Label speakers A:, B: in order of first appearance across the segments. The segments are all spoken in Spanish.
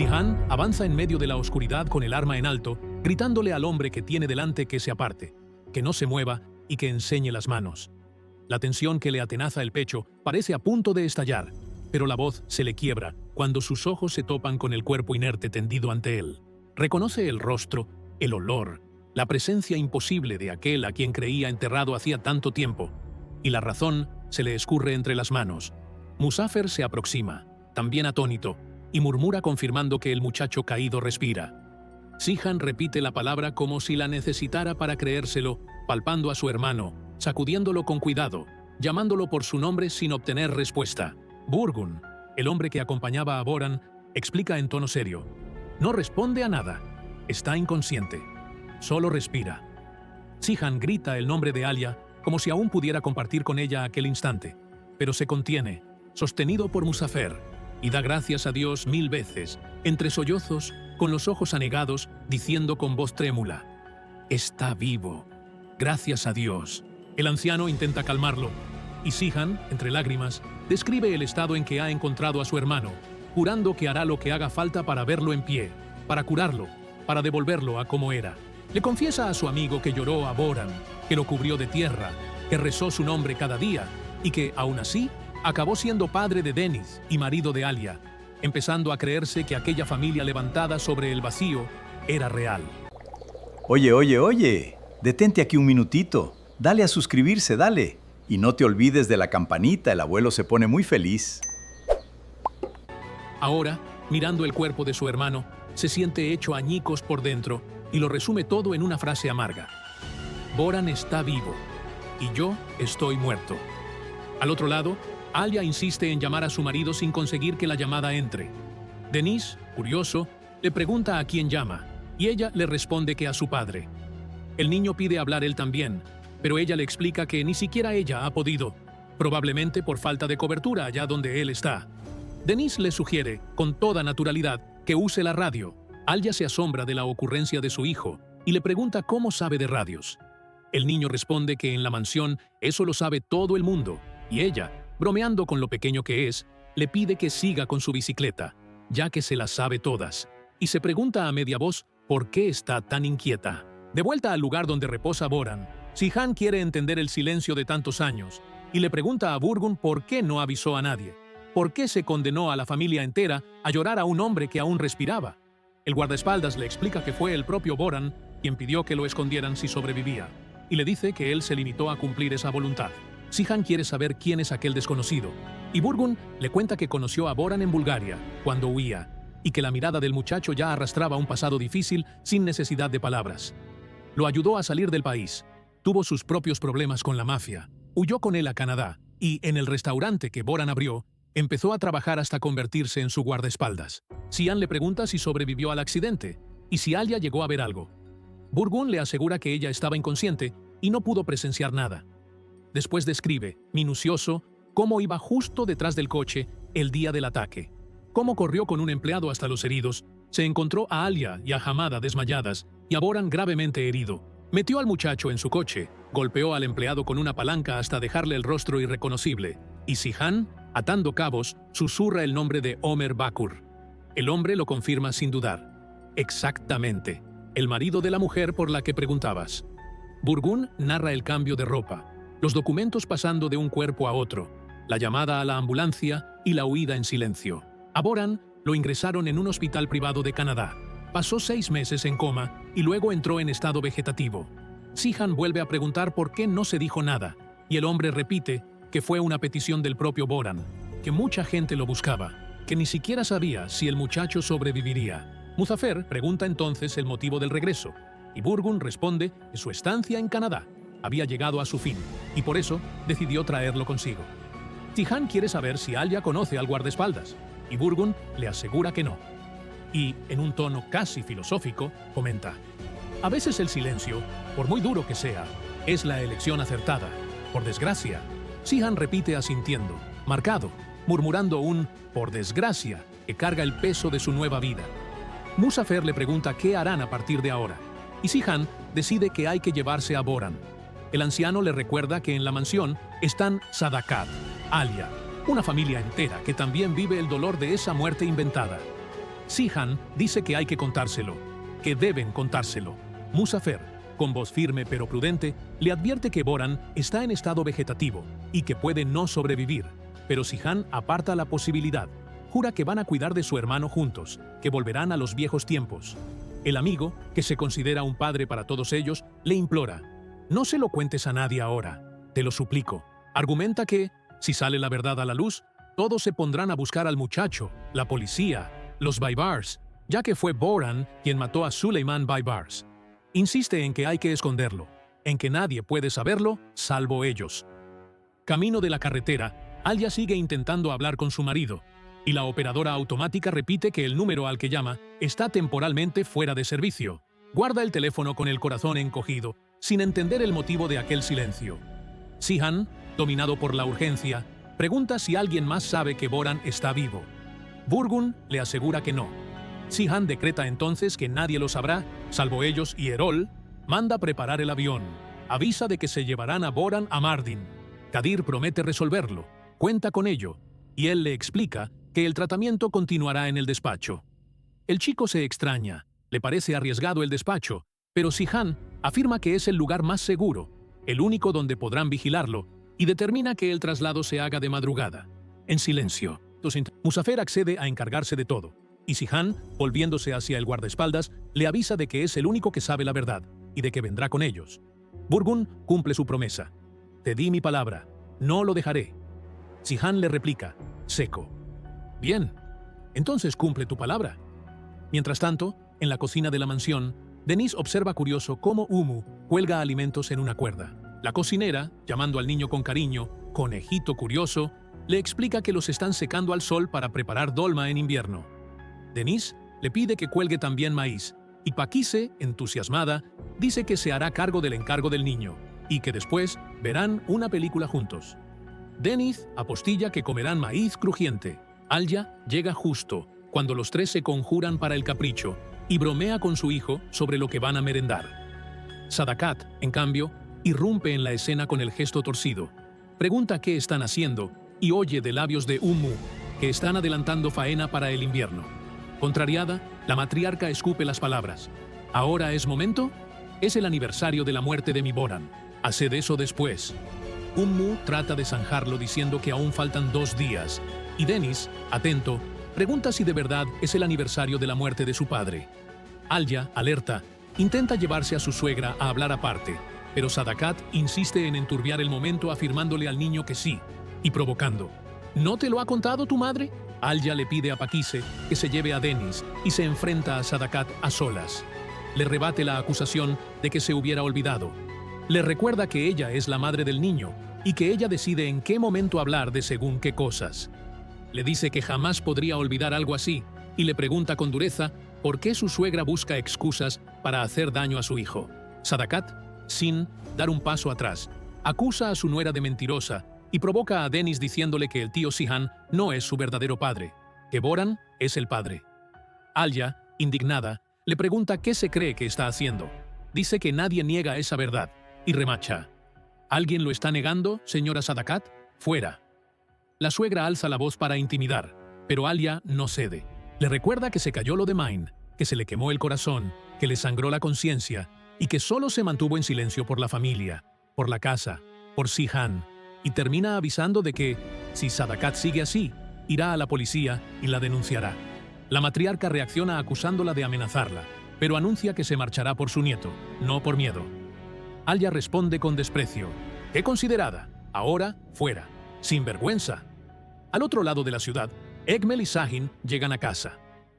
A: Sihan avanza en medio de la oscuridad con el arma en alto, gritándole al hombre que tiene delante que se aparte, que no se mueva y que enseñe las manos. La tensión que le atenaza el pecho parece a punto de estallar, pero la voz se le quiebra cuando sus ojos se topan con el cuerpo inerte tendido ante él. Reconoce el rostro, el olor, la presencia imposible de aquel a quien creía enterrado hacía tanto tiempo, y la razón se le escurre entre las manos. Muzafer se aproxima, también atónito, y murmura confirmando que el muchacho caído respira. Sihan repite la palabra como si la necesitara para creérselo, palpando a su hermano, sacudiéndolo con cuidado, llamándolo por su nombre sin obtener respuesta. Burgun, el hombre que acompañaba a Boran, explica en tono serio. No responde a nada. Está inconsciente. Solo respira. Sihan grita el nombre de Alia como si aún pudiera compartir con ella aquel instante, pero se contiene, sostenido por Muzafer, y da gracias a Dios 1000 veces, entre sollozos, con los ojos anegados, diciendo con voz trémula: «Está vivo. Gracias a Dios». El anciano intenta calmarlo, y Sihan, entre lágrimas, describe el estado en que ha encontrado a su hermano, jurando que hará lo que haga falta para verlo en pie, para curarlo, para devolverlo a como era. Le confiesa a su amigo que lloró a Boran, que lo cubrió de tierra, que rezó su nombre cada día, y que, aún así, acabó siendo padre de Dennis y marido de Alia, empezando a creerse que aquella familia levantada sobre el vacío era real.
B: Oye, detente aquí un minutito. Dale a suscribirse, dale. Y no te olvides de la campanita, el abuelo se pone muy feliz.
A: Ahora, mirando el cuerpo de su hermano, se siente hecho añicos por dentro y lo resume todo en una frase amarga. Boran está vivo y yo estoy muerto. Al otro lado, Alia insiste en llamar a su marido sin conseguir que la llamada entre. Dennis, curioso, le pregunta a quién llama y ella le responde que a su padre. El niño pide hablar él también, pero ella le explica que ni siquiera ella ha podido, probablemente por falta de cobertura allá donde él está. Dennis le sugiere, con toda naturalidad, que use la radio. Alia se asombra de la ocurrencia de su hijo y le pregunta cómo sabe de radios. El niño responde que en la mansión eso lo sabe todo el mundo, y ella, bromeando con lo pequeño que es, le pide que siga con su bicicleta, ya que se las sabe todas, y se pregunta a media voz por qué está tan inquieta. De vuelta al lugar donde reposa Boran, Sihan quiere entender el silencio de tantos años y le pregunta a Burgun por qué no avisó a nadie, por qué se condenó a la familia entera a llorar a un hombre que aún respiraba. El guardaespaldas le explica que fue el propio Boran quien pidió que lo escondieran si sobrevivía, y le dice que él se limitó a cumplir esa voluntad. Sihan quiere saber quién es aquel desconocido, y Burgun le cuenta que conoció a Boran en Bulgaria, cuando huía, y que la mirada del muchacho ya arrastraba un pasado difícil sin necesidad de palabras. Lo ayudó a salir del país, tuvo sus propios problemas con la mafia, huyó con él a Canadá, y en el restaurante que Boran abrió, empezó a trabajar hasta convertirse en su guardaespaldas. Sihan le pregunta si sobrevivió al accidente, y si Alia llegó a ver algo. Burgun le asegura que ella estaba inconsciente y no pudo presenciar nada. Después describe, minucioso, cómo iba justo detrás del coche el día del ataque, cómo corrió con un empleado hasta los heridos, se encontró a Alia y a Hamada desmayadas y a Boran gravemente herido. Metió al muchacho en su coche, golpeó al empleado con una palanca hasta dejarle el rostro irreconocible, y Sihan, atando cabos, susurra el nombre de Omer Bakur. El hombre lo confirma sin dudar. Exactamente, el marido de la mujer por la que preguntabas. Burgun narra el cambio de ropa, los documentos pasando de un cuerpo a otro, la llamada a la ambulancia y la huida en silencio. A Boran lo ingresaron en un hospital privado de Canadá. Pasó 6 meses en coma y luego entró en estado vegetativo. Sihan vuelve a preguntar por qué no se dijo nada, y el hombre repite que fue una petición del propio Boran, que mucha gente lo buscaba, que ni siquiera sabía si el muchacho sobreviviría. Muzafer pregunta entonces el motivo del regreso, y Burgun responde que su estancia en Canadá había llegado a su fin, y por eso decidió traerlo consigo. Sihan quiere saber si Alia conoce al guardaespaldas, y Burgun le asegura que no. Y, en un tono casi filosófico, comenta: a veces el silencio, por muy duro que sea, es la elección acertada. Por desgracia. Sihan repite asintiendo, marcado, murmurando un «por desgracia» que carga el peso de su nueva vida. Muzafer le pregunta qué harán a partir de ahora, y Sihan decide que hay que llevarse a Boran. El anciano le recuerda que en la mansión están Sadakat, Alia, una familia entera que también vive el dolor de esa muerte inventada. Sihan dice que hay que contárselo, que deben contárselo. Muzafer, con voz firme pero prudente, le advierte que Boran está en estado vegetativo y que puede no sobrevivir, pero Sihan aparta la posibilidad. Jura que van a cuidar de su hermano juntos, que volverán a los viejos tiempos. El amigo, que se considera un padre para todos ellos, le implora: no se lo cuentes a nadie ahora, te lo suplico. Argumenta que, si sale la verdad a la luz, todos se pondrán a buscar al muchacho, la policía, los Baibars, ya que fue Boran quien mató a Suleiman Baibars. Insiste en que hay que esconderlo, en que nadie puede saberlo, salvo ellos. Camino de la carretera, Alia sigue intentando hablar con su marido, y la operadora automática repite que el número al que llama está temporalmente fuera de servicio. Guarda el teléfono con el corazón encogido, sin entender el motivo de aquel silencio. Sihan, dominado por la urgencia, pregunta si alguien más sabe que Boran está vivo. Burgun le asegura que no. Sihan decreta entonces que nadie lo sabrá, salvo ellos, y Erol manda preparar el avión. Avisa de que se llevarán a Boran a Mardin. Kadir promete resolverlo, cuenta con ello, y él le explica que el tratamiento continuará en el despacho. El chico se extraña, le parece arriesgado el despacho, pero Sihan afirma que es el lugar más seguro, el único donde podrán vigilarlo, y determina que el traslado se haga de madrugada. En silencio, Muzafer accede a encargarse de todo, y Sihan, volviéndose hacia el guardaespaldas, le avisa de que es el único que sabe la verdad, y de que vendrá con ellos. Burgun cumple su promesa. Te di mi palabra, no lo dejaré. Sihan le replica, seco. Bien, entonces cumple tu palabra. Mientras tanto, en la cocina de la mansión, Denis observa curioso cómo Umu cuelga alimentos en una cuerda. La cocinera, llamando al niño con cariño, conejito curioso, le explica que los están secando al sol para preparar dolma en invierno. Denis le pide que cuelgue también maíz, y Pakise, entusiasmada, dice que se hará cargo del encargo del niño, y que después verán una película juntos. Denis apostilla que comerán maíz crujiente. Alia llega justo cuando los tres se conjuran para el capricho y bromea con su hijo sobre lo que van a merendar. Sadakat, en cambio, irrumpe en la escena con el gesto torcido. Pregunta qué están haciendo y oye de labios de Ummu que están adelantando faena para el invierno. Contrariada, la matriarca escupe las palabras. ¿Ahora es momento? Es el aniversario de la muerte de mi Boran. Haced eso después. Ummu trata de zanjarlo diciendo que aún faltan 2 días, y Denis, atento, pregunta si de verdad es el aniversario de la muerte de su padre. Alia, alerta, intenta llevarse a su suegra a hablar aparte, pero Sadakat insiste en enturbiar el momento afirmándole al niño que sí, y provocando. ¿No te lo ha contado tu madre? Alia le pide a Pakise que se lleve a Denis y se enfrenta a Sadakat a solas. Le rebate la acusación de que se hubiera olvidado. Le recuerda que ella es la madre del niño y que ella decide en qué momento hablar de según qué cosas. Le dice que jamás podría olvidar algo así y le pregunta con dureza por qué su suegra busca excusas para hacer daño a su hijo. Sadakat, sin dar un paso atrás, acusa a su nuera de mentirosa y provoca a Denis diciéndole que el tío Sihan no es su verdadero padre, que Boran es el padre. Alia, indignada, le pregunta qué se cree que está haciendo. Dice que nadie niega esa verdad y remacha. ¿Alguien lo está negando, señora Sadakat? Fuera. La suegra alza la voz para intimidar, pero Alia no cede. Le recuerda que se cayó lo de Main, que se le quemó el corazón, que le sangró la conciencia y que solo se mantuvo en silencio por la familia, por la casa, por Sihan, y termina avisando de que, si Sadakat sigue así, irá a la policía y la denunciará. La matriarca reacciona acusándola de amenazarla, pero anuncia que se marchará por su nieto, no por miedo. Alia responde con desprecio. ¡Qué considerada! Ahora, fuera. ¡Sin vergüenza! Al otro lado de la ciudad, Egmel y Sahin llegan a casa.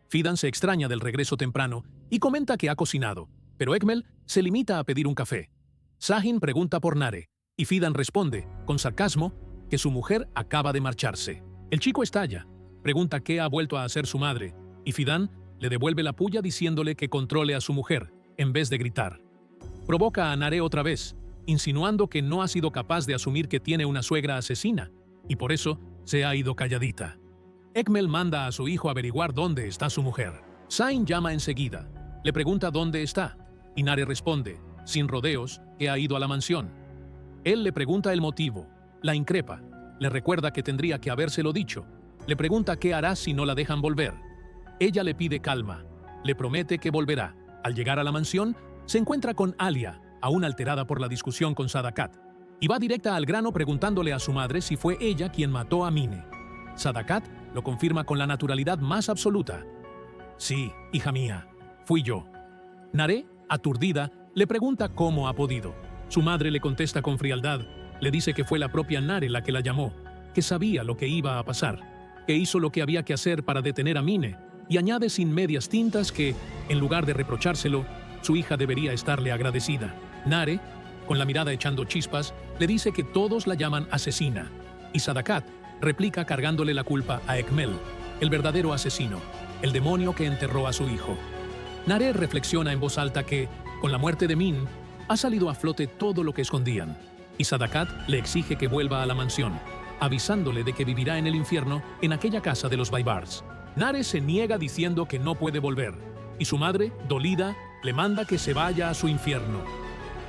A: Fidan se extraña del regreso temprano y comenta que ha cocinado, pero Egmel se limita a pedir un café. Sahin pregunta por Nare, y Fidan responde, con sarcasmo, que su mujer acaba de marcharse. El chico estalla, pregunta qué ha vuelto a hacer su madre, y Fidan le devuelve la puya diciéndole que controle a su mujer, en vez de gritar. Provoca a Nare otra vez, insinuando que no ha sido capaz de asumir que tiene una suegra asesina, y por eso se ha ido calladita. Egmel manda a su hijo a averiguar dónde está su mujer. Sahin llama enseguida, le pregunta dónde está, y Nare responde, sin rodeos, que ha ido a la mansión. Él le pregunta el motivo, la increpa, le recuerda que tendría que habérselo dicho, le pregunta qué hará si no la dejan volver. Ella le pide calma, le promete que volverá. Al llegar a la mansión, se encuentra con Alia, aún alterada por la discusión con Sadakat, y va directa al grano preguntándole a su madre si fue ella quien mató a Mine. Sadakat lo confirma con la naturalidad más absoluta. Sí, hija mía, fui yo. Nare, aturdida, le pregunta cómo ha podido. Su madre le contesta con frialdad, le dice que fue la propia Nare la que la llamó, que sabía lo que iba a pasar, que hizo lo que había que hacer para detener a Mine, y añade sin medias tintas que, en lugar de reprochárselo, su hija debería estarle agradecida. Nare, con la mirada echando chispas, le dice que todos la llaman asesina, y Sadakat replica cargándole la culpa a Ekmel, el verdadero asesino, el demonio que enterró a su hijo. Nare reflexiona en voz alta que, con la muerte de Min, ha salido a flote todo lo que escondían, y Sadakat le exige que vuelva a la mansión, avisándole de que vivirá en el infierno en aquella casa de los Baibars. Nare se niega diciendo que no puede volver, y su madre, dolida, le manda que se vaya a su infierno.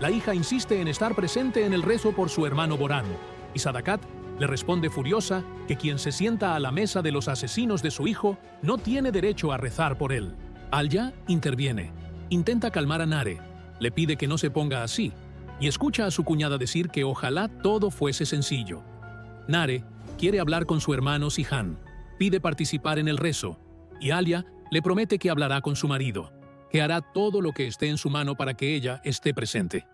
A: La hija insiste en estar presente en el rezo por su hermano Boran, y Sadakat le responde furiosa que quien se sienta a la mesa de los asesinos de su hijo no tiene derecho a rezar por él. Alia interviene, intenta calmar a Nare, le pide que no se ponga así, y escucha a su cuñada decir que ojalá todo fuese sencillo. Nare quiere hablar con su hermano Sihan, pide participar en el rezo, y Alia le promete que hablará con su marido, que hará todo lo que esté en su mano para que ella esté presente.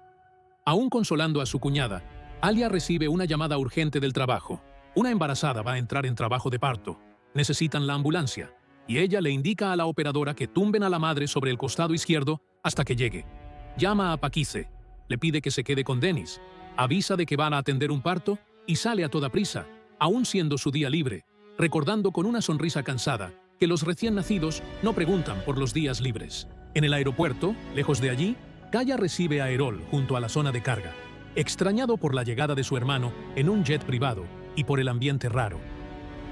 A: Aún consolando a su cuñada, Alia recibe una llamada urgente del trabajo. Una embarazada va a entrar en trabajo de parto. Necesitan la ambulancia, y ella le indica a la operadora que tumben a la madre sobre el costado izquierdo hasta que llegue. Llama a Paquice, le pide que se quede con Denis, avisa de que van a atender un parto y sale a toda prisa, aún siendo su día libre, recordando con una sonrisa cansada que los recién nacidos no preguntan por los días libres. En el aeropuerto, lejos de allí, Kaya recibe a Erol junto a la zona de carga, extrañado por la llegada de su hermano en un jet privado y por el ambiente raro.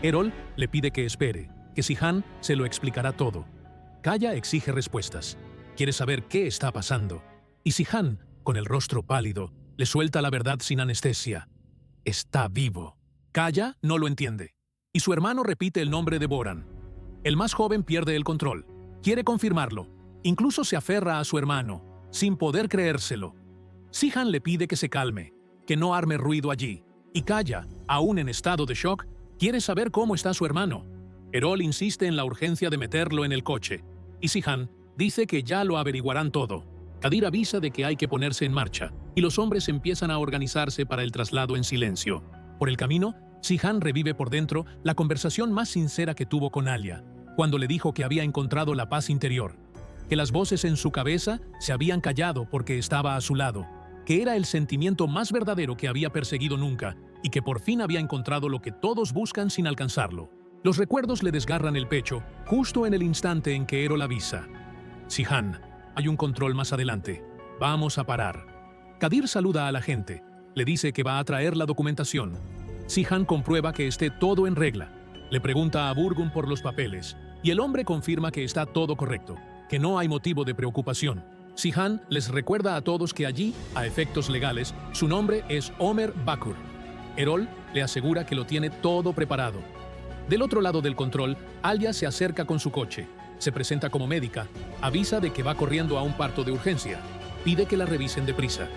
A: Erol le pide que espere, que Sihan se lo explicará todo. Kaya exige respuestas, quiere saber qué está pasando, y Sihan, con el rostro pálido, le suelta la verdad sin anestesia. Está vivo. Kaya no lo entiende, y su hermano repite el nombre de Boran. El más joven pierde el control, quiere confirmarlo, incluso se aferra a su hermano, sin poder creérselo. Sihan le pide que se calme, que no arme ruido allí, y Kaya, aún en estado de shock, quiere saber cómo está su hermano. Erol insiste en la urgencia de meterlo en el coche, y Sihan dice que ya lo averiguarán todo. Kadir avisa de que hay que ponerse en marcha, y los hombres empiezan a organizarse para el traslado en silencio. Por el camino, Sihan revive por dentro la conversación más sincera que tuvo con Alia, cuando le dijo que había encontrado la paz interior, que las voces en su cabeza se habían callado porque estaba a su lado, que era el sentimiento más verdadero que había perseguido nunca y que por fin había encontrado lo que todos buscan sin alcanzarlo. Los recuerdos le desgarran el pecho justo en el instante en que Erol avisa. Sihan, hay un control más adelante. Vamos a parar. Kadir saluda a la gente, le dice que va a traer la documentación. Sihan comprueba que esté todo en regla. Le pregunta a Burgun por los papeles, y el hombre confirma que está todo correcto, que no hay motivo de preocupación. Sihan les recuerda a todos que allí, a efectos legales, su nombre es Omer Bakur. Erol le asegura que lo tiene todo preparado. Del otro lado del control, Alia se acerca con su coche, se presenta como médica, avisa de que va corriendo a un parto de urgencia, pide que la revisen deprisa.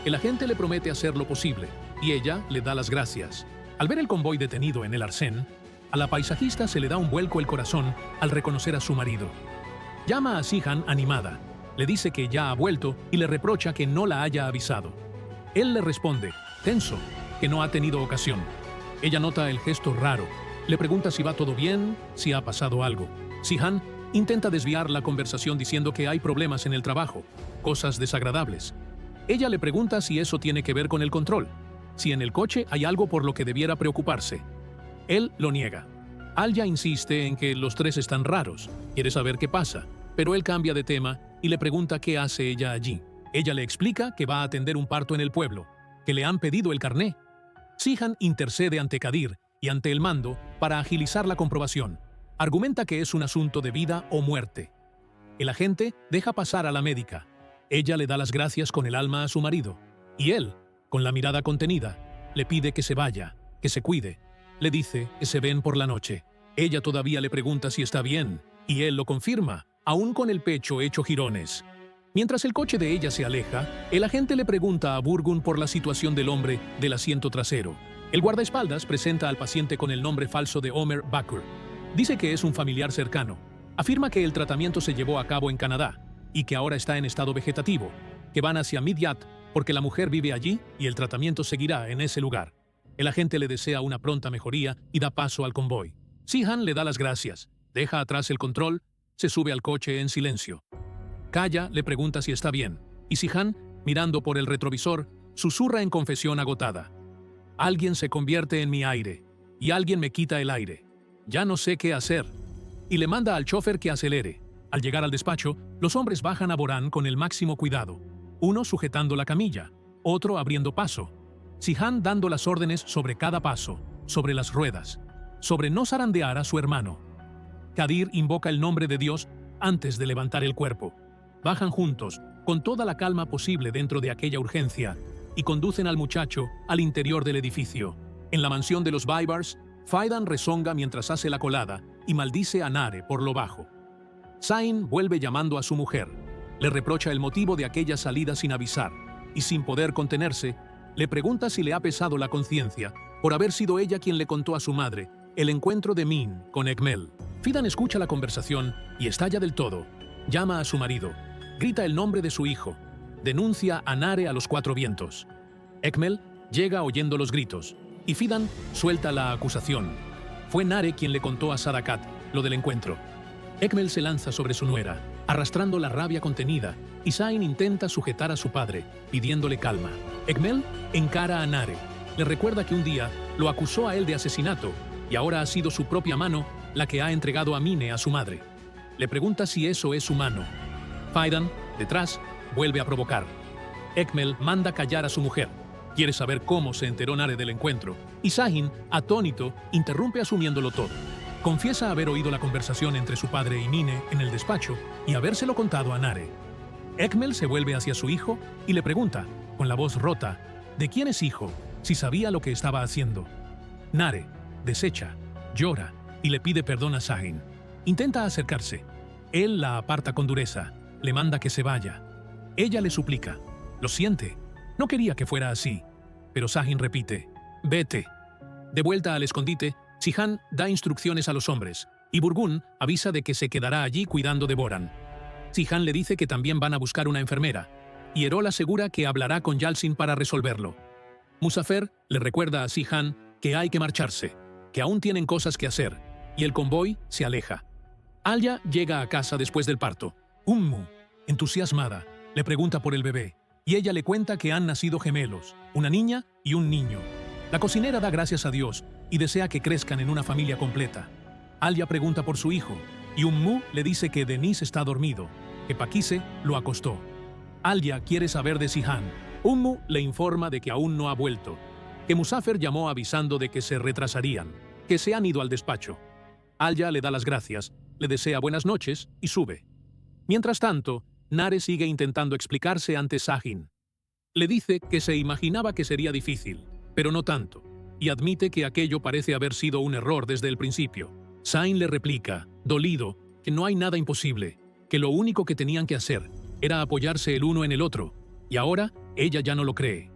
A: El agente le promete hacer lo posible, y ella le da las gracias. Al ver el convoy detenido en el arcén, a la paisajista se le da un vuelco el corazón al reconocer a su marido. Llama a Sihan animada, le dice que ya ha vuelto y le reprocha que no la haya avisado. Él le responde, tenso, que no ha tenido ocasión. Ella nota el gesto raro, le pregunta si va todo bien, si ha pasado algo. Sihan intenta desviar la conversación diciendo que hay problemas en el trabajo, cosas desagradables. Ella le pregunta si eso tiene que ver con el control, si en el coche hay algo por lo que debiera preocuparse. Él lo niega. Alia insiste en que los tres están raros, quiere saber qué pasa, pero él cambia de tema y le pregunta qué hace ella allí. Ella le explica que va a atender un parto en el pueblo, que le han pedido el carné. Sihan intercede ante Kadir y ante el mando para agilizar la comprobación. Argumenta que es un asunto de vida o muerte. El agente deja pasar a la médica. Ella le da las gracias con el alma a su marido, y él, con la mirada contenida, le pide que se vaya, que se cuide. Le dice que se ven por la noche. Ella todavía le pregunta si está bien, Y él lo confirma, aún con el pecho hecho jirones. Mientras el coche de ella se aleja, el agente le pregunta a Burgun por la situación del hombre del asiento trasero. El guardaespaldas presenta al paciente con el nombre falso de Omer Bakur. Dice que es un familiar cercano. Afirma que el tratamiento se llevó a cabo en Canadá y que ahora está en estado vegetativo, que van hacia Midyat porque la mujer vive allí y el tratamiento seguirá en ese lugar. El agente le desea una pronta mejoría y da paso al convoy. Sihan le da las gracias, deja atrás el control, se sube al coche en silencio. Kaya le pregunta si está bien, y Sihan, mirando por el retrovisor, susurra en confesión agotada. Alguien se convierte en mi aire, y alguien me quita el aire. Ya no sé qué hacer. Y le manda al chofer que acelere. Al llegar al despacho, los hombres bajan a Boran con el máximo cuidado. Uno sujetando la camilla, otro abriendo paso. Sihan dando las órdenes sobre cada paso, sobre las ruedas, sobre no zarandear a su hermano. Kadir invoca el nombre de Dios antes de levantar el cuerpo. Bajan juntos, con toda la calma posible dentro de aquella urgencia, y conducen al muchacho al interior del edificio. En la mansión de los Baibars, Faidan rezonga mientras hace la colada y maldice a Nare por lo bajo. Zain vuelve llamando a su mujer. Le reprocha el motivo de aquella salida sin avisar, y sin poder contenerse, le pregunta si le ha pesado la conciencia por haber sido ella quien le contó a su madre el encuentro de Min con Ekmel. Fidan escucha la conversación y estalla del todo. Llama a su marido, grita el nombre de su hijo, denuncia a Nare a los cuatro vientos. Ekmel llega oyendo los gritos, y Fidan suelta la acusación. Fue Nare quien le contó a Sadakat lo del encuentro. Ekmel se lanza sobre su nuera, arrastrando la rabia contenida, y Zain intenta sujetar a su padre, pidiéndole calma. Ekmel encara a Nare, le recuerda que un día lo acusó a él de asesinato, y ahora ha sido su propia mano la que ha entregado a Mine a su madre. Le pregunta si eso es humano. Faidan, detrás, vuelve a provocar. Ekmel manda callar a su mujer. Quiere saber cómo se enteró Nare del encuentro, y Zain, atónito, interrumpe asumiéndolo todo. Confiesa haber oído la conversación entre su padre y Mine en el despacho y habérselo contado a Nare. Ekmel se vuelve hacia su hijo y le pregunta, con la voz rota, ¿de quién es hijo?, si sabía lo que estaba haciendo. Nare desecha, llora y le pide perdón a Zain. Intenta acercarse. Él la aparta con dureza, le manda que se vaya. Ella le suplica. Lo siente. No quería que fuera así. Pero Zain repite, vete. De vuelta al escondite, Sihan da instrucciones a los hombres, y Burgun avisa de que se quedará allí cuidando de Boran. Sihan le dice que también van a buscar una enfermera, y Erol asegura que hablará con Yalcin para resolverlo. Muzafer le recuerda a Sihan que hay que marcharse, que aún tienen cosas que hacer, y el convoy se aleja. Alya llega a casa después del parto. Ummu, entusiasmada, le pregunta por el bebé, y ella le cuenta que han nacido gemelos, una niña y un niño. La cocinera da gracias a Dios y desea que crezcan en una familia completa. Alya pregunta por su hijo, y Ummu le dice que Denis está dormido, que Pakise lo acostó. Alya quiere saber de Sihan. Ummu le informa de que aún no ha vuelto, que Muzafer llamó avisando de que se retrasarían, que se han ido al despacho. Alya le da las gracias, le desea buenas noches y sube. Mientras tanto, Nare sigue intentando explicarse ante Zain. Le dice que se imaginaba que sería difícil, pero no tanto, y admite que aquello parece haber sido un error desde el principio. Zain le replica, dolido, que no hay nada imposible, que lo único que tenían que hacer era apoyarse el uno en el otro, y ahora ella ya no lo cree.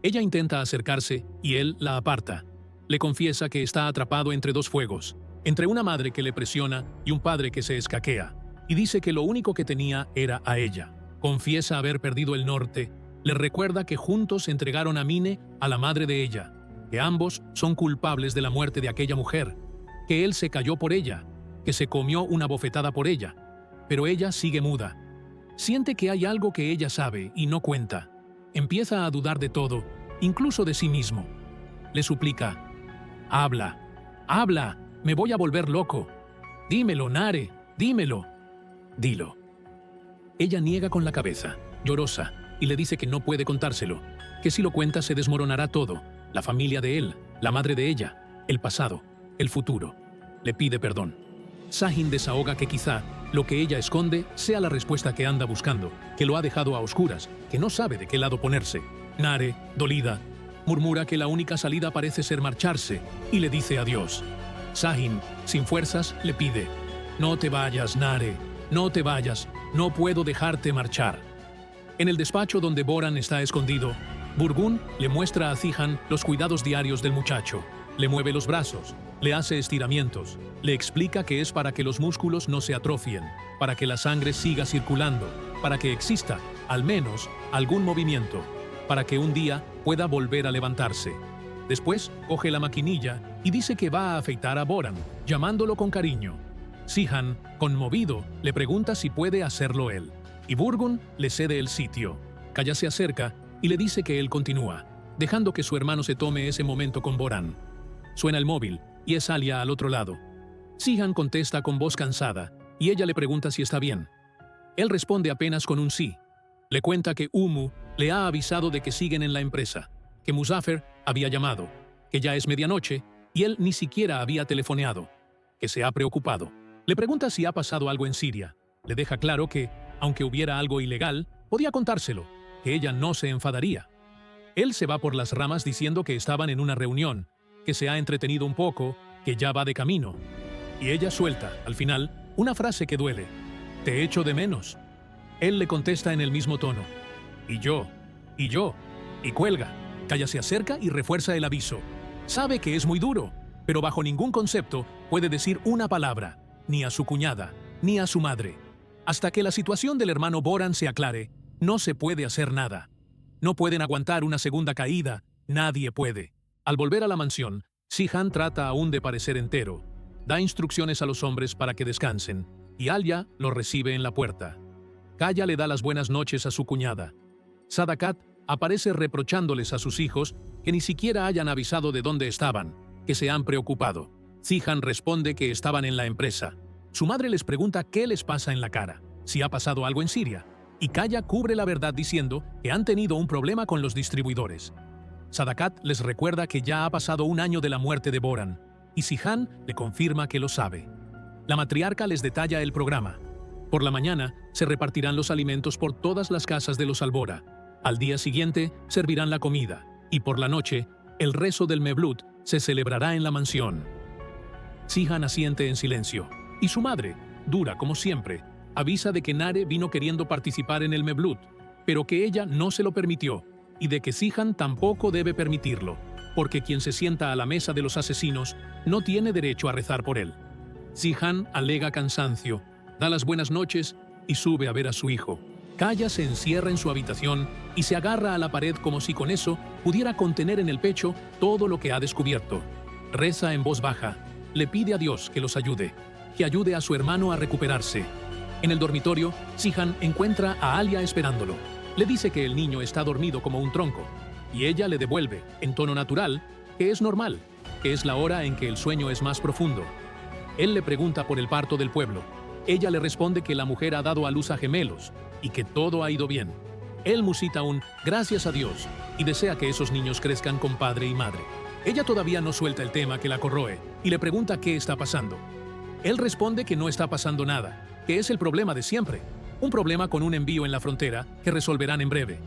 A: Ella intenta acercarse y él la aparta. Le confiesa que está atrapado entre dos fuegos, entre una madre que le presiona y un padre que se escaquea, y dice que lo único que tenía era a ella. Confiesa haber perdido el norte, le recuerda que juntos entregaron a Mine a la madre de ella, que ambos son culpables de la muerte de aquella mujer, que él se cayó por ella, que se comió una bofetada por ella, pero ella sigue muda. Siente que hay algo que ella sabe y no cuenta. Empieza a dudar de todo, incluso de sí mismo. Le suplica, habla, habla, me voy a volver loco. Dímelo, Nare, dímelo. Dilo. Ella niega con la cabeza, llorosa, y le dice que no puede contárselo, que si lo cuenta se desmoronará todo, la familia de él, la madre de ella, el pasado, el futuro. Le pide perdón. Zain desahoga que quizá lo que ella esconde sea la respuesta que anda buscando, que lo ha dejado a oscuras, que no sabe de qué lado ponerse. Nare, dolida, murmura que la única salida parece ser marcharse y le dice adiós. Zain, sin fuerzas, le pide, No te vayas, Nare. No te vayas. No puedo dejarte marchar. En el despacho donde Boran está escondido, Burgún le muestra a Zihan los cuidados diarios del muchacho. Le mueve los brazos, le hace estiramientos, le explica que es para que los músculos no se atrofien, para que la sangre siga circulando, para que exista, al menos, algún movimiento, para que un día pueda volver a levantarse. Después, coge la maquinilla y dice que va a afeitar a Boran, llamándolo con cariño. Zihan, conmovido, le pregunta si puede hacerlo él, y Burgún le cede el sitio. Kaya se acerca y le dice que él continúa, dejando que su hermano se tome ese momento con Boran. Suena el móvil y es Alia al otro lado. Zihan contesta con voz cansada y ella le pregunta si está bien. Él responde apenas con un sí. Le cuenta que Umu le ha avisado de que siguen en la empresa, que Muzaffer había llamado, que ya es medianoche y él ni siquiera había telefoneado, que se ha preocupado. Le pregunta si ha pasado algo en Siria. Le deja claro que, aunque hubiera algo ilegal, podía contárselo, que ella no se enfadaría. Él se va por las ramas diciendo que estaban en una reunión, que se ha entretenido un poco, que ya va de camino. Y ella suelta, al final, una frase que duele. «Te echo de menos». Él le contesta en el mismo tono. «Y yo, y cuelga». Kaya se acerca y refuerza el aviso. Sabe que es muy duro, pero bajo ningún concepto puede decir una palabra, ni a su cuñada, ni a su madre. Hasta que la situación del hermano Boran se aclare, no se puede hacer nada. No pueden aguantar una segunda caída, nadie puede. Al volver a la mansión, Zihan trata aún de parecer entero. Da instrucciones a los hombres para que descansen, y Alia lo recibe en la puerta. Kaya le da las buenas noches a su cuñada. Sadakat aparece reprochándoles a sus hijos que ni siquiera hayan avisado de dónde estaban, que se han preocupado. Zihan responde que estaban en la empresa. Su madre les pregunta qué les pasa en la cara, si ha pasado algo en Siria, y Kaya cubre la verdad diciendo que han tenido un problema con los distribuidores. Sadakat les recuerda que ya ha pasado un año de la muerte de Boran, y Zihan le confirma que lo sabe. La matriarca les detalla el programa. Por la mañana se repartirán los alimentos por todas las casas de los Albora. Al día siguiente servirán la comida, y por la noche el rezo del Mevlut se celebrará en la mansión. Zihan asiente en silencio, y su madre, dura como siempre, avisa de que Nare vino queriendo participar en el Mevlut, pero que ella no se lo permitió, y de que Zihan tampoco debe permitirlo, porque quien se sienta a la mesa de los asesinos no tiene derecho a rezar por él. Zihan alega cansancio, da las buenas noches y sube a ver a su hijo. Kaya se encierra en su habitación y se agarra a la pared como si con eso pudiera contener en el pecho todo lo que ha descubierto. Reza en voz baja, le pide a Dios que los ayude, que ayude a su hermano a recuperarse. En el dormitorio, Zihan encuentra a Alia esperándolo. Le dice que el niño está dormido como un tronco, y ella le devuelve, en tono natural, que es normal, que es la hora en que el sueño es más profundo. Él le pregunta por el parto del pueblo. Ella le responde que la mujer ha dado a luz a gemelos y que todo ha ido bien. Él musita un «gracias a Dios» y desea que esos niños crezcan con padre y madre. Ella todavía no suelta el tema que la corroe y le pregunta qué está pasando. Él responde que no está pasando nada, que es el problema de siempre, un problema con un envío en la frontera que resolverán en breve.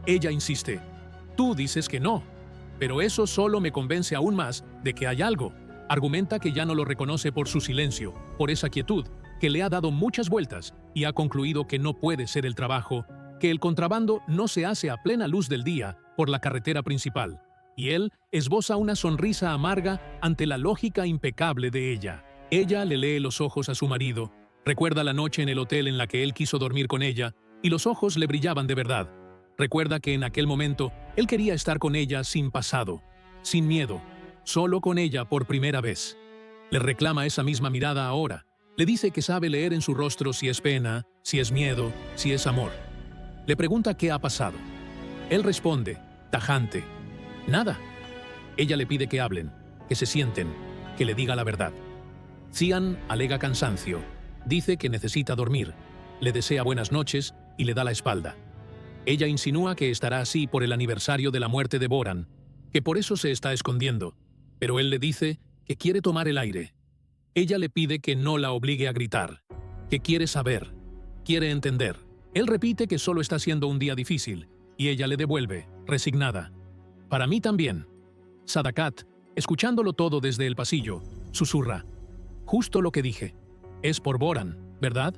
A: Ella insiste, «Tú dices que no, pero eso solo me convence aún más de que hay algo». Argumenta que ya no lo reconoce por su silencio, por esa quietud, que le ha dado muchas vueltas y ha concluido que no puede ser el trabajo, que el contrabando no se hace a plena luz del día por la carretera principal, y él esboza una sonrisa amarga ante la lógica impecable de ella. Ella le lee los ojos a su marido, recuerda la noche en el hotel en la que él quiso dormir con ella, y los ojos le brillaban de verdad. Recuerda que en aquel momento él quería estar con ella sin pasado, sin miedo, solo con ella por primera vez. Le reclama esa misma mirada ahora. Le dice que sabe leer en su rostro si es pena, si es miedo, si es amor. Le pregunta qué ha pasado. Él responde, tajante, nada. Ella le pide que hablen, que se sienten, que le diga la verdad. Zihan alega cansancio, dice que necesita dormir, le desea buenas noches y le da la espalda. Ella insinúa que estará así por el aniversario de la muerte de Boran, que por eso se está escondiendo, pero él le dice que quiere tomar el aire. Ella le pide que no la obligue a gritar, que quiere saber, quiere entender. Él repite que solo está siendo un día difícil, y ella le devuelve, resignada. Para mí también. Sadakat, escuchándolo todo desde el pasillo, susurra, justo lo que dije. Es por Boran, ¿verdad?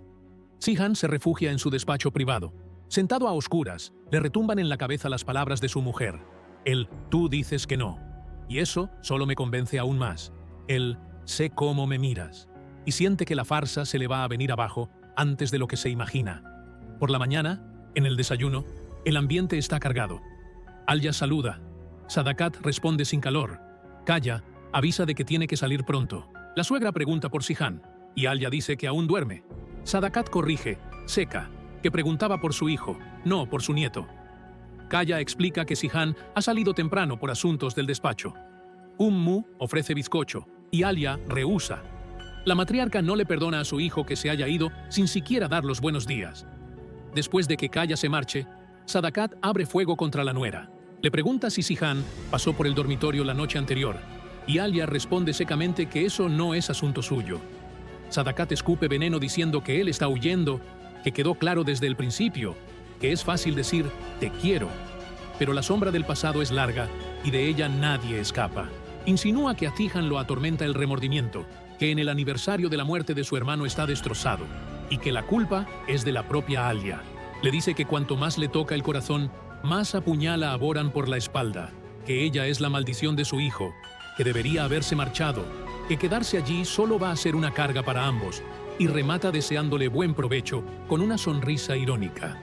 A: Sihan se refugia en su despacho privado. Sentado a oscuras, le retumban en la cabeza las palabras de su mujer. El «tú dices que no». Y eso solo me convence aún más. El «sé cómo me miras». Y siente que la farsa se le va a venir abajo antes de lo que se imagina. Por la mañana, en el desayuno, el ambiente está cargado. Alya saluda. Sadakat responde sin calor. Kaya avisa de que tiene que salir pronto. La suegra pregunta por Sihan, y Alya dice que aún duerme. Sadakat corrige, seca, que preguntaba por su hijo, no por su nieto. Kaya explica que Sihan ha salido temprano por asuntos del despacho. Ummu ofrece bizcocho, y Alya rehúsa. La matriarca no le perdona a su hijo que se haya ido sin siquiera dar los buenos días. Después de que Kaya se marche, Sadakat abre fuego contra la nuera. Le pregunta si Sihan pasó por el dormitorio la noche anterior, y Alya responde secamente que eso no es asunto suyo. Sadakat escupe veneno diciendo que él está huyendo, que quedó claro desde el principio, que es fácil decir «te quiero», pero la sombra del pasado es larga y de ella nadie escapa. Insinúa que a Sihan lo atormenta el remordimiento, que en el aniversario de la muerte de su hermano está destrozado, y que la culpa es de la propia Alya. Le dice que cuanto más le toca el corazón, más apuñala a Boran por la espalda, que ella es la maldición de su hijo, que debería haberse marchado, que quedarse allí solo va a ser una carga para ambos, y remata deseándole buen provecho con una sonrisa irónica.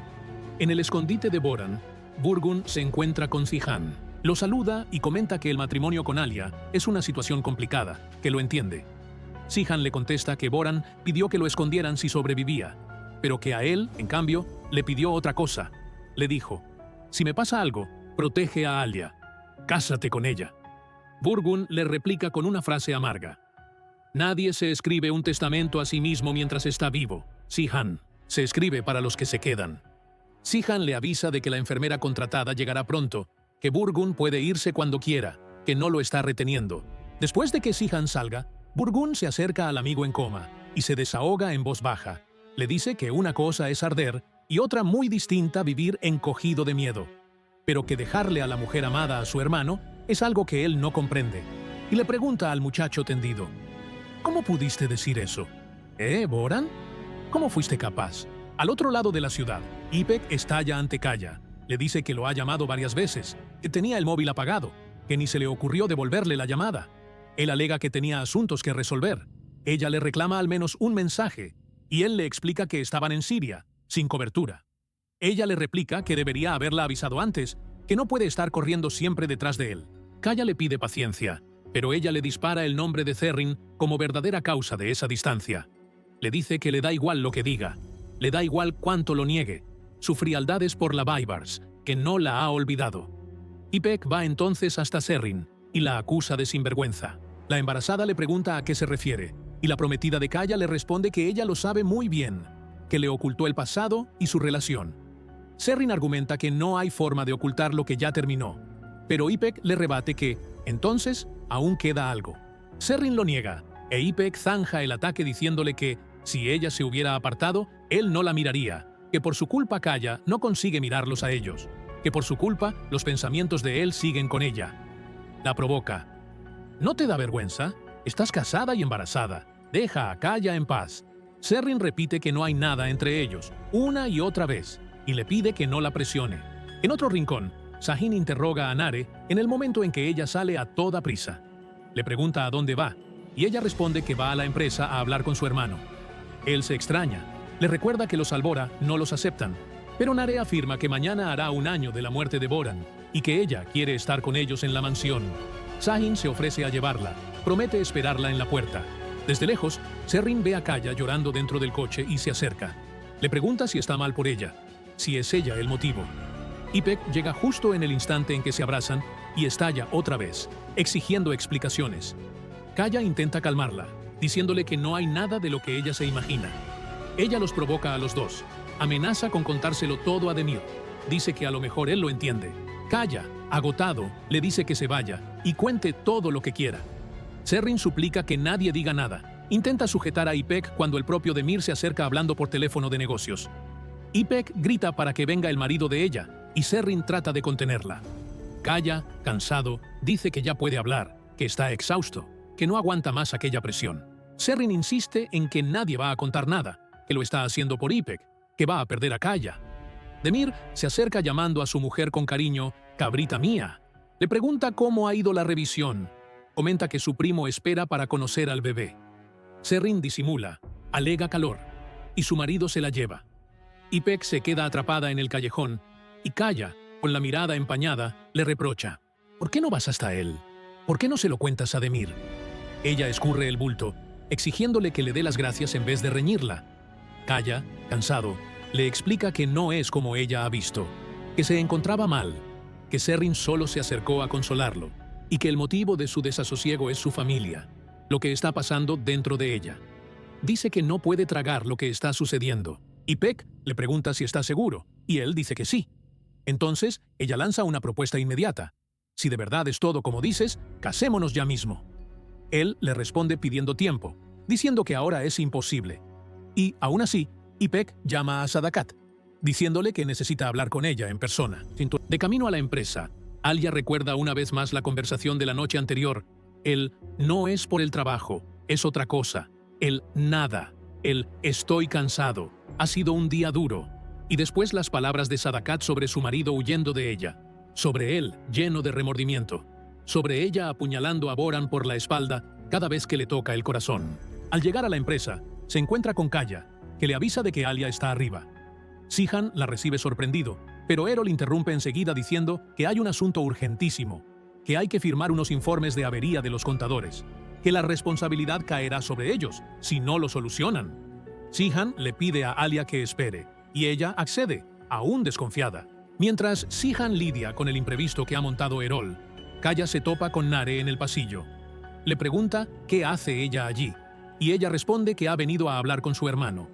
A: En el escondite de Boran, Burgun se encuentra con Sihan. Lo saluda y comenta que el matrimonio con Alya es una situación complicada, que lo entiende. Sihan le contesta que Boran pidió que lo escondieran si sobrevivía, pero que a él, en cambio, le pidió otra cosa. Le dijo: «Si me pasa algo, protege a Alya. Cásate con ella». Burgun le replica con una frase amarga: «Nadie se escribe un testamento a sí mismo mientras está vivo, Sihan. Se escribe para los que se quedan». Sihan le avisa de que la enfermera contratada llegará pronto, que Burgun puede irse cuando quiera, que no lo está reteniendo. Después de que Sihan salga, Burgun se acerca al amigo en coma y se desahoga en voz baja. Le dice que una cosa es arder y otra muy distinta vivir encogido de miedo, pero que dejarle a la mujer amada a su hermano es algo que él no comprende. Y le pregunta al muchacho tendido: «¿Cómo pudiste decir eso? Boran? ¿Cómo fuiste capaz?» Al otro lado de la ciudad, Ipek estalla ante Kaya. Le dice que lo ha llamado varias veces, que tenía el móvil apagado, que ni se le ocurrió devolverle la llamada. Él alega que tenía asuntos que resolver. Ella le reclama al menos un mensaje, y él le explica que estaban en Siria, sin cobertura. Ella le replica que debería haberla avisado antes, que no puede estar corriendo siempre detrás de él. Kaya le pide paciencia, pero ella le dispara el nombre de Zerrin como verdadera causa de esa distancia. Le dice que le da igual lo que diga, le da igual cuánto lo niegue. Su frialdad es por la Baibars, que no la ha olvidado. Ipek va entonces hasta Zerrin y la acusa de sinvergüenza. La embarazada le pregunta a qué se refiere, y la prometida de Kaya le responde que ella lo sabe muy bien, que le ocultó el pasado y su relación. Zerrin argumenta que no hay forma de ocultar lo que ya terminó, pero Ipek le rebate que, entonces, aún queda algo. Zerrin lo niega, e Ipek zanja el ataque diciéndole que, si ella se hubiera apartado, él no la miraría, que por su culpa Kaya no consigue mirarlos a ellos, que por su culpa los pensamientos de él siguen con ella. La provoca. «¿No te da vergüenza? Estás casada y embarazada. Deja a Kaya en paz». Zerrin repite que no hay nada entre ellos, una y otra vez, y le pide que no la presione. En otro rincón, Sahin interroga a Nare en el momento en que ella sale a toda prisa. Le pregunta a dónde va, y ella responde que va a la empresa a hablar con su hermano. Él se extraña, le recuerda que los Albora no los aceptan, pero Nare afirma que mañana hará un año de la muerte de Boran y que ella quiere estar con ellos en la mansión. Sahin se ofrece a llevarla, promete esperarla en la puerta. Desde lejos, Zerrin ve a Kaya llorando dentro del coche y se acerca. Le pregunta si está mal por ella, si es ella el motivo. Ipek llega justo en el instante en que se abrazan y estalla otra vez, exigiendo explicaciones. Kaya intenta calmarla, diciéndole que no hay nada de lo que ella se imagina. Ella los provoca a los dos, amenaza con contárselo todo a Demir. Dice que a lo mejor él lo entiende. Kaya, agotado, le dice que se vaya y cuente todo lo que quiera. Zerrin suplica que nadie diga nada. Intenta sujetar a Ipek cuando el propio Demir se acerca hablando por teléfono de negocios. Ipek grita para que venga el marido de ella y Zerrin trata de contenerla. Kaya, cansado, dice que ya puede hablar, que está exhausto, que no aguanta más aquella presión. Serrin insiste en que nadie va a contar nada, que lo está haciendo por Ipek, que va a perder a Kaya. Demir se acerca llamando a su mujer con cariño, cabrita mía. Le pregunta cómo ha ido la revisión. Comenta que su primo espera para conocer al bebé. Serrin disimula, alega calor, y su marido se la lleva. Ipek se queda atrapada en el callejón, y Kaya, con la mirada empañada, le reprocha. ¿Por qué no vas hasta él? ¿Por qué no se lo cuentas a Demir? Ella escurre el bulto, exigiéndole que le dé las gracias en vez de reñirla. Kaya, cansado, le explica que no es como ella ha visto, que se encontraba mal, que Serrin solo se acercó a consolarlo, y que el motivo de su desasosiego es su familia, lo que está pasando dentro de ella. Dice que no puede tragar lo que está sucediendo. Ipek le pregunta si está seguro, y él dice que sí. Entonces, ella lanza una propuesta inmediata. Si de verdad es todo como dices, casémonos ya mismo. Él le responde pidiendo tiempo, diciendo que ahora es imposible. Y, aún así, Ipek llama a Sadakat, diciéndole que necesita hablar con ella en persona. De camino a la empresa, Alia recuerda una vez más la conversación de la noche anterior. El no es por el trabajo, es otra cosa. El nada, el estoy cansado, ha sido un día duro. Y después las palabras de Sadakat sobre su marido huyendo de ella, sobre él lleno de remordimiento, sobre ella apuñalando a Boran por la espalda cada vez que le toca el corazón. Al llegar a la empresa, se encuentra con Kaya, que le avisa de que Alia está arriba. Sihan la recibe sorprendido, pero Errol interrumpe enseguida diciendo que hay un asunto urgentísimo, que hay que firmar unos informes de avería de los contadores, que la responsabilidad caerá sobre ellos si no lo solucionan. Sihan le pide a Alia que espere, y ella accede, aún desconfiada. Mientras Sihan lidia con el imprevisto que ha montado Errol, Kaya se topa con Nare en el pasillo. Le pregunta qué hace ella allí, y ella responde que ha venido a hablar con su hermano.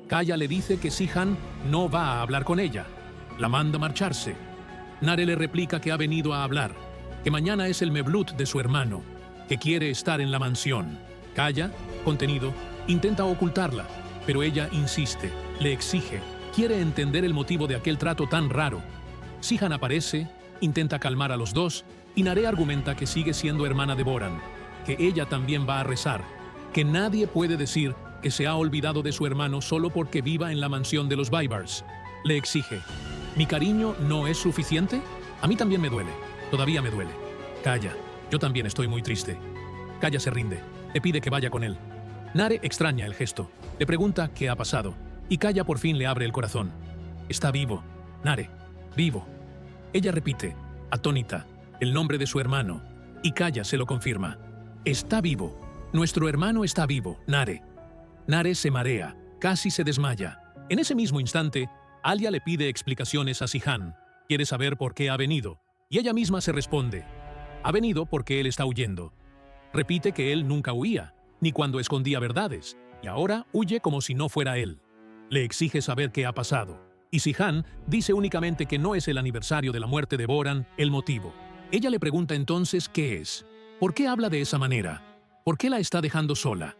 A: Kaya le dice que Sihan no va a hablar con ella, la manda marcharse. Nare le replica que ha venido a hablar, que mañana es el meblut de su hermano, que quiere estar en la mansión. Kaya, contenido, intenta ocultarla, pero ella insiste, le exige, quiere entender el motivo de aquel trato tan raro. Sihan aparece, intenta calmar a los dos, y Nare argumenta que sigue siendo hermana de Boran, que ella también va a rezar, que nadie puede decir que se ha olvidado de su hermano solo porque viva en la mansión de los Baibars. Le exige, ¿mi cariño no es suficiente? A mí también me duele, todavía me duele. Calla, yo también estoy muy triste. Kaya se rinde, le pide que vaya con él. Nare extraña el gesto, le pregunta qué ha pasado, y Kaya por fin le abre el corazón. Está vivo, Nare, vivo. Ella repite, atónita, el nombre de su hermano, y Kaya se lo confirma. Está vivo, nuestro hermano está vivo, Nare. Nare se marea, casi se desmaya. En ese mismo instante, Alia le pide explicaciones a Sihan. Quiere saber por qué ha venido, y ella misma se responde. Ha venido porque él está huyendo. Repite que él nunca huía, ni cuando escondía verdades, y ahora huye como si no fuera él. Le exige saber qué ha pasado, y Sihan dice únicamente que no es el aniversario de la muerte de Boran el motivo. Ella le pregunta entonces qué es. ¿Por qué habla de esa manera? ¿Por qué la está dejando sola?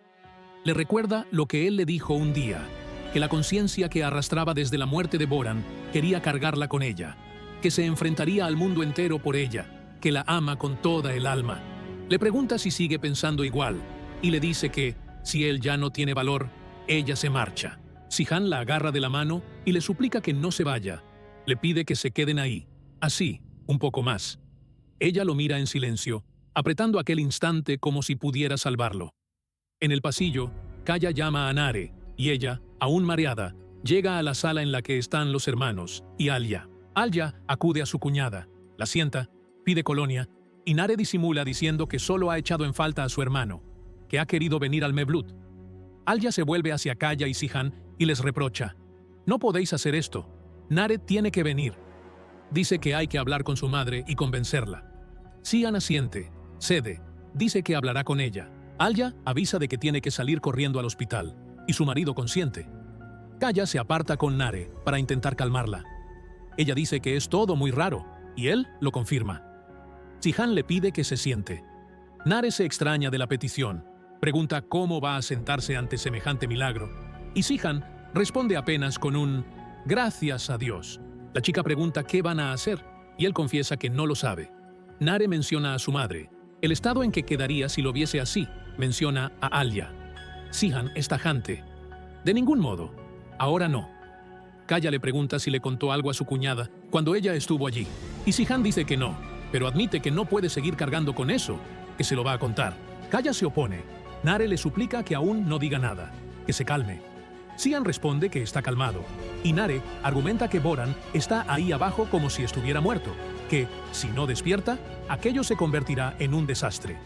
A: Le recuerda lo que él le dijo un día, que la conciencia que arrastraba desde la muerte de Boran quería cargarla con ella, que se enfrentaría al mundo entero por ella, que la ama con toda el alma. Le pregunta si sigue pensando igual, y le dice que, si él ya no tiene valor, ella se marcha. Sihan la agarra de la mano y le suplica que no se vaya. Le pide que se queden ahí, así, un poco más. Ella lo mira en silencio, apretando aquel instante como si pudiera salvarlo. En el pasillo, Kaya llama a Nare, y ella, aún mareada, llega a la sala en la que están los hermanos, y Alia. Alia acude a su cuñada, la sienta, pide colonia, y Nare disimula diciendo que solo ha echado en falta a su hermano, que ha querido venir al meblut. Alia se vuelve hacia Kaya y Sihan y les reprocha. No podéis hacer esto. Nare tiene que venir. Dice que hay que hablar con su madre y convencerla. Sihan asiente, cede, dice que hablará con ella. Alia avisa de que tiene que salir corriendo al hospital, y su marido consiente. Kaya se aparta con Nare para intentar calmarla. Ella dice que es todo muy raro, y él lo confirma. Sihan le pide que se siente. Nare se extraña de la petición, pregunta cómo va a sentarse ante semejante milagro, y Sihan responde apenas con un «gracias a Dios». La chica pregunta qué van a hacer, y él confiesa que no lo sabe. Nare menciona a su madre, el estado en que quedaría si lo viese así, menciona a Alia. Sihan es tajante. De ningún modo. Ahora no. Kaya le pregunta si le contó algo a su cuñada cuando ella estuvo allí. Y Sihan dice que no, pero admite que no puede seguir cargando con eso, que se lo va a contar. Kaya se opone. Nare le suplica que aún no diga nada, que se calme. Sihan responde que está calmado, y Nare argumenta que Boran está ahí abajo como si estuviera muerto, que, si no despierta, aquello se convertirá en un desastre.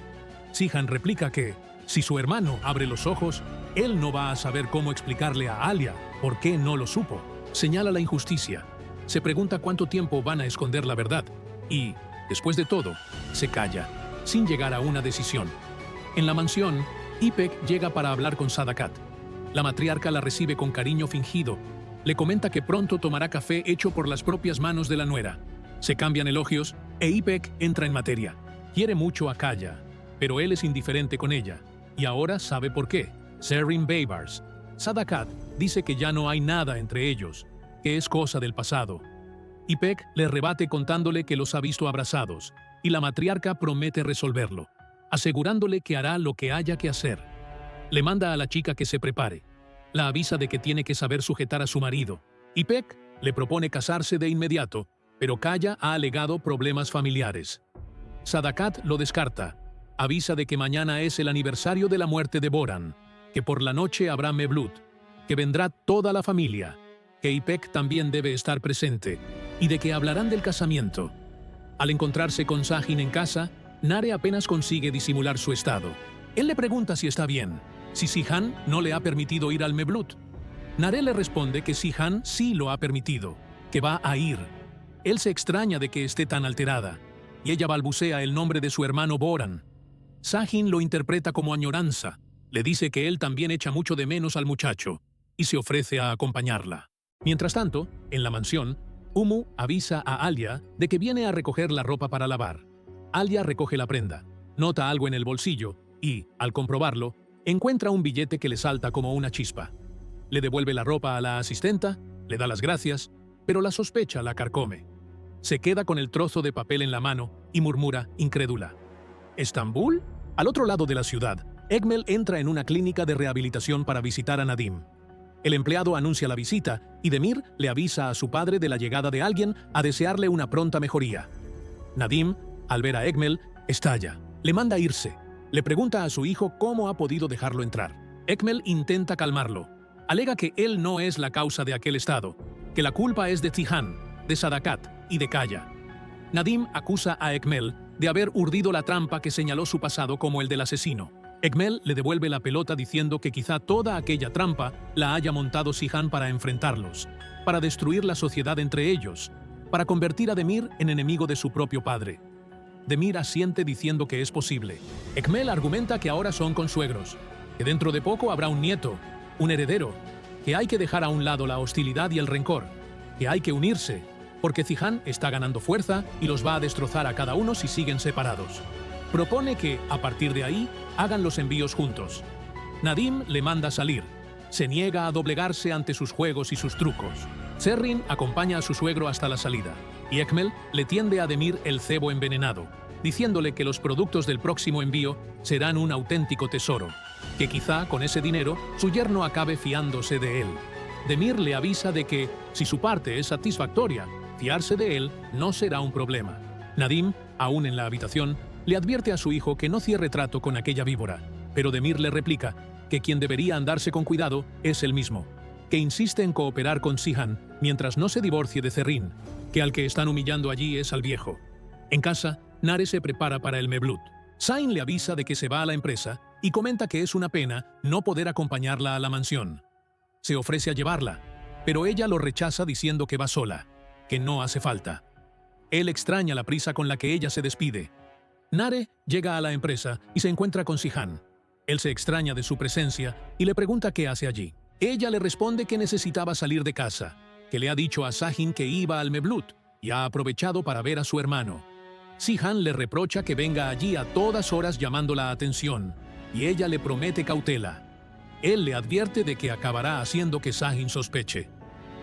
A: Sihan replica que, si su hermano abre los ojos, él no va a saber cómo explicarle a Alia por qué no lo supo. Señala la injusticia. Se pregunta cuánto tiempo van a esconder la verdad, y, después de todo, se calla, sin llegar a una decisión. En la mansión, Ipek llega para hablar con Sadakat. La matriarca la recibe con cariño fingido. Le comenta que pronto tomará café hecho por las propias manos de la nuera. Se cambian elogios e Ipek entra en materia. Quiere mucho a Kaya, pero él es indiferente con ella. Y ahora sabe por qué. Zerryn Baybars. Sadakat dice que ya no hay nada entre ellos, que es cosa del pasado. Ipek le rebate contándole que los ha visto abrazados, y la matriarca promete resolverlo, asegurándole que hará lo que haya que hacer. Le manda a la chica que se prepare. La avisa de que tiene que saber sujetar a su marido. Ipek le propone casarse de inmediato, pero Kaya ha alegado problemas familiares. Sadakat lo descarta. Avisa de que mañana es el aniversario de la muerte de Boran, que por la noche habrá meblut, que vendrá toda la familia, que Ipek también debe estar presente, y de que hablarán del casamiento. Al encontrarse con Sahin en casa, Nare apenas consigue disimular su estado. Él le pregunta si está bien, si Sihan no le ha permitido ir al meblut. Nare le responde que Sihan sí lo ha permitido, que va a ir. Él se extraña de que esté tan alterada, y ella balbucea el nombre de su hermano Boran. Sahin lo interpreta como añoranza, le dice que él también echa mucho de menos al muchacho, y se ofrece a acompañarla. Mientras tanto, en la mansión, Umu avisa a Alia de que viene a recoger la ropa para lavar. Alia recoge la prenda, nota algo en el bolsillo y, al comprobarlo, encuentra un billete que le salta como una chispa. Le devuelve la ropa a la asistenta, le da las gracias, pero la sospecha la carcome. Se queda con el trozo de papel en la mano y murmura, incrédula: ¿Estambul? Al otro lado de la ciudad, Egmel entra en una clínica de rehabilitación para visitar a Nadim. El empleado anuncia la visita y Demir le avisa a su padre de la llegada de alguien a desearle una pronta mejoría. Nadim, al ver a Egmel, estalla, le manda irse. Le pregunta a su hijo cómo ha podido dejarlo entrar. Egmel intenta calmarlo. Alega que él no es la causa de aquel estado, que la culpa es de Tihan, de Sadakat y de Kaya. Nadim acusa a Egmel de haber urdido la trampa que señaló su pasado como el del asesino. Egmel le devuelve la pelota diciendo que quizá toda aquella trampa la haya montado Sihan para enfrentarlos, para destruir la sociedad entre ellos, para convertir a Demir en enemigo de su propio padre. Demir asiente diciendo que es posible. Egmel argumenta que ahora son consuegros, que dentro de poco habrá un nieto, un heredero, que hay que dejar a un lado la hostilidad y el rencor, que hay que unirse, porque Sihan está ganando fuerza y los va a destrozar a cada uno si siguen separados. Propone que, a partir de ahí, hagan los envíos juntos. Nadim le manda salir. Se niega a doblegarse ante sus juegos y sus trucos. Zerryn acompaña a su suegro hasta la salida, y Egmel le tiende a Demir el cebo envenenado, diciéndole que los productos del próximo envío serán un auténtico tesoro, que quizá con ese dinero su yerno acabe fiándose de él. Demir le avisa de que, si su parte es satisfactoria, fiarse de él no será un problema. Nadim, aún en la habitación, le advierte a su hijo que no cierre trato con aquella víbora, pero Demir le replica que quien debería andarse con cuidado es él mismo, que insiste en cooperar con Sihan mientras no se divorcie de Zerryn, que al que están humillando allí es al viejo. En casa, Nare se prepara para el meblut. Sain le avisa de que se va a la empresa y comenta que es una pena no poder acompañarla a la mansión. Se ofrece a llevarla, pero ella lo rechaza diciendo que va sola, que no hace falta. Él extraña la prisa con la que ella se despide. Nare llega a la empresa y se encuentra con Sihan. Él se extraña de su presencia y le pregunta qué hace allí. Ella le responde que necesitaba salir de casa, que le ha dicho a Sahin que iba al meblut y ha aprovechado para ver a su hermano. Sihan le reprocha que venga allí a todas horas llamando la atención, y ella le promete cautela. Él le advierte de que acabará haciendo que Sahin sospeche.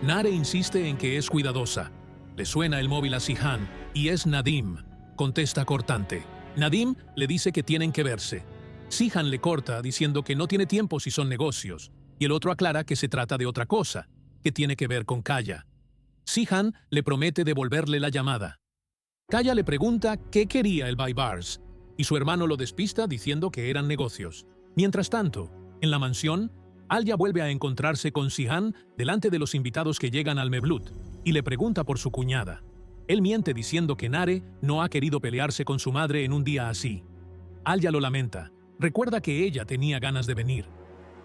A: Nare insiste en que es cuidadosa. Le suena el móvil a Sihan y es Nadim. Contesta cortante. Nadim le dice que tienen que verse. Sihan le corta diciendo que no tiene tiempo si son negocios, y el otro aclara que se trata de otra cosa, que tiene que ver con Kaya. Sihan le promete devolverle la llamada. Kaya le pregunta qué quería el Baibars, y su hermano lo despista diciendo que eran negocios. Mientras tanto, en la mansión, Alia vuelve a encontrarse con Sihan delante de los invitados que llegan al Meblut, y le pregunta por su cuñada. Él miente diciendo que Nare no ha querido pelearse con su madre en un día así. Alia lo lamenta. Recuerda que ella tenía ganas de venir.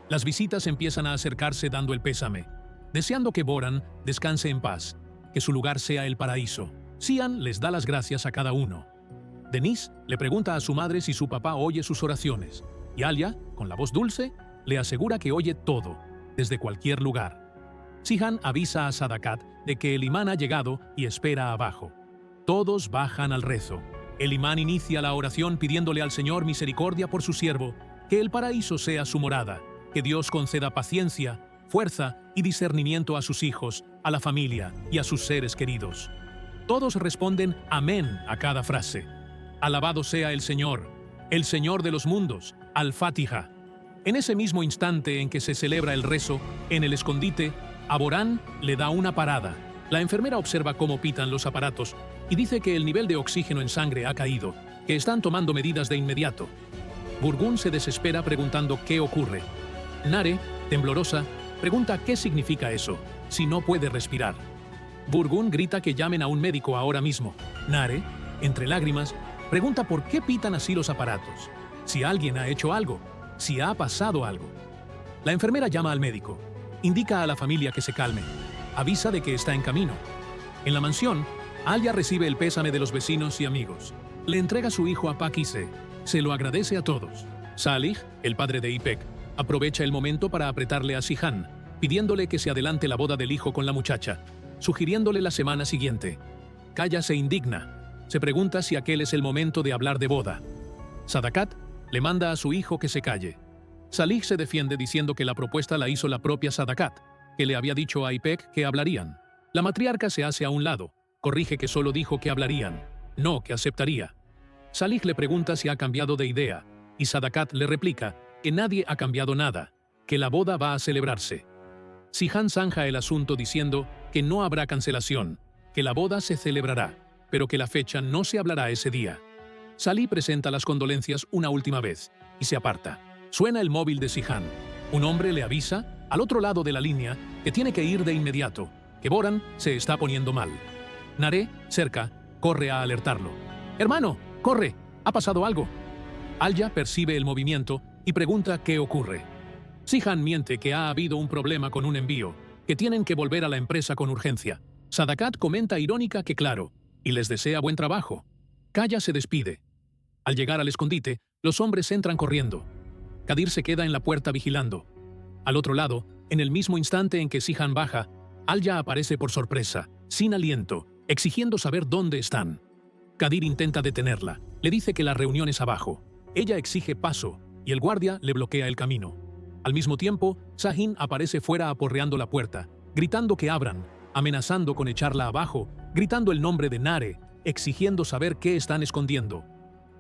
A: Las visitas empiezan a acercarse dando el pésame, deseando que Boran descanse en paz, que su lugar sea el paraíso. Sihan les da las gracias a cada uno. Denise le pregunta a su madre si su papá oye sus oraciones, y Alia, con la voz dulce, le asegura que oye todo, desde cualquier lugar. Sihan avisa a Sadakat de que el imán ha llegado y espera abajo. Todos bajan al rezo. El imán inicia la oración pidiéndole al Señor misericordia por su siervo, que el paraíso sea su morada, que Dios conceda paciencia, fuerza y discernimiento a sus hijos, a la familia y a sus seres queridos. Todos responden amén a cada frase. Alabado sea el Señor de los mundos, Al-Fatiha. En ese mismo instante en que se celebra el rezo, en el escondite, a Boran le da una parada. La enfermera observa cómo pitan los aparatos y dice que el nivel de oxígeno en sangre ha caído, que están tomando medidas de inmediato. Burgún se desespera preguntando qué ocurre. Nare, temblorosa, pregunta qué significa eso, si no puede respirar. Burgún grita que llamen a un médico ahora mismo. Nare, entre lágrimas, pregunta por qué pitan así los aparatos, si alguien ha hecho algo, si ha pasado algo. La enfermera llama al médico, indica a la familia que se calme, avisa de que está en camino. En la mansión, Alia recibe el pésame de los vecinos y amigos. Le entrega su hijo a Pakise, se lo agradece a todos. Salih, el padre de Ipek, aprovecha el momento para apretarle a Sihan, pidiéndole que se adelante la boda del hijo con la muchacha, sugiriéndole la semana siguiente. Kaya se indigna, se pregunta si aquel es el momento de hablar de boda. Sadakat le manda a su hijo que se calle. Salih se defiende diciendo que la propuesta la hizo la propia Sadakat, que le había dicho a Ipek que hablarían. La matriarca se hace a un lado, corrige que solo dijo que hablarían, no que aceptaría. Salih le pregunta si ha cambiado de idea, y Sadakat le replica que nadie ha cambiado nada, que la boda va a celebrarse. Sihan zanja el asunto diciendo que no habrá cancelación, que la boda se celebrará, pero que la fecha no se hablará ese día. Salih presenta las condolencias una última vez, y se aparta. Suena el móvil de Sihan. Un hombre le avisa, al otro lado de la línea, que tiene que ir de inmediato, que Boran se está poniendo mal. Nare, cerca, corre a alertarlo. «Hermano, corre, ha pasado algo». Alia percibe el movimiento y pregunta qué ocurre. Sihan miente que ha habido un problema con un envío, que tienen que volver a la empresa con urgencia. Sadakat comenta irónica que claro, y les desea buen trabajo. Kaya se despide. Al llegar al escondite, los hombres entran corriendo. Kadir se queda en la puerta vigilando. Al otro lado, en el mismo instante en que Sihan baja, Alia aparece por sorpresa, sin aliento, exigiendo saber dónde están. Kadir intenta detenerla, le dice que la reunión es abajo. Ella exige paso, y el guardia le bloquea el camino. Al mismo tiempo, Sahin aparece fuera aporreando la puerta, gritando que abran, amenazando con echarla abajo, gritando el nombre de Nare, exigiendo saber qué están escondiendo.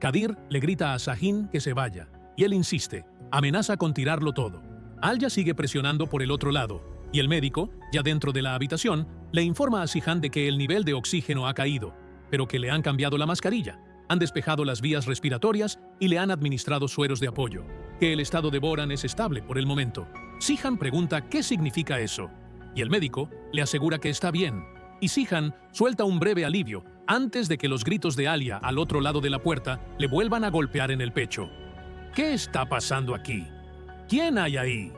A: Kadir le grita a Sahin que se vaya, y él insiste, amenaza con tirarlo todo. Alia sigue presionando por el otro lado, y el médico, ya dentro de la habitación, le informa a Sihan de que el nivel de oxígeno ha caído, pero que le han cambiado la mascarilla, han despejado las vías respiratorias y le han administrado sueros de apoyo, que el estado de Boran es estable por el momento. Sihan pregunta qué significa eso, y el médico le asegura que está bien, y Sihan suelta un breve alivio antes de que los gritos de Alia al otro lado de la puerta le vuelvan a golpear en el pecho. ¿Qué está pasando aquí? ¿Quién hay ahí?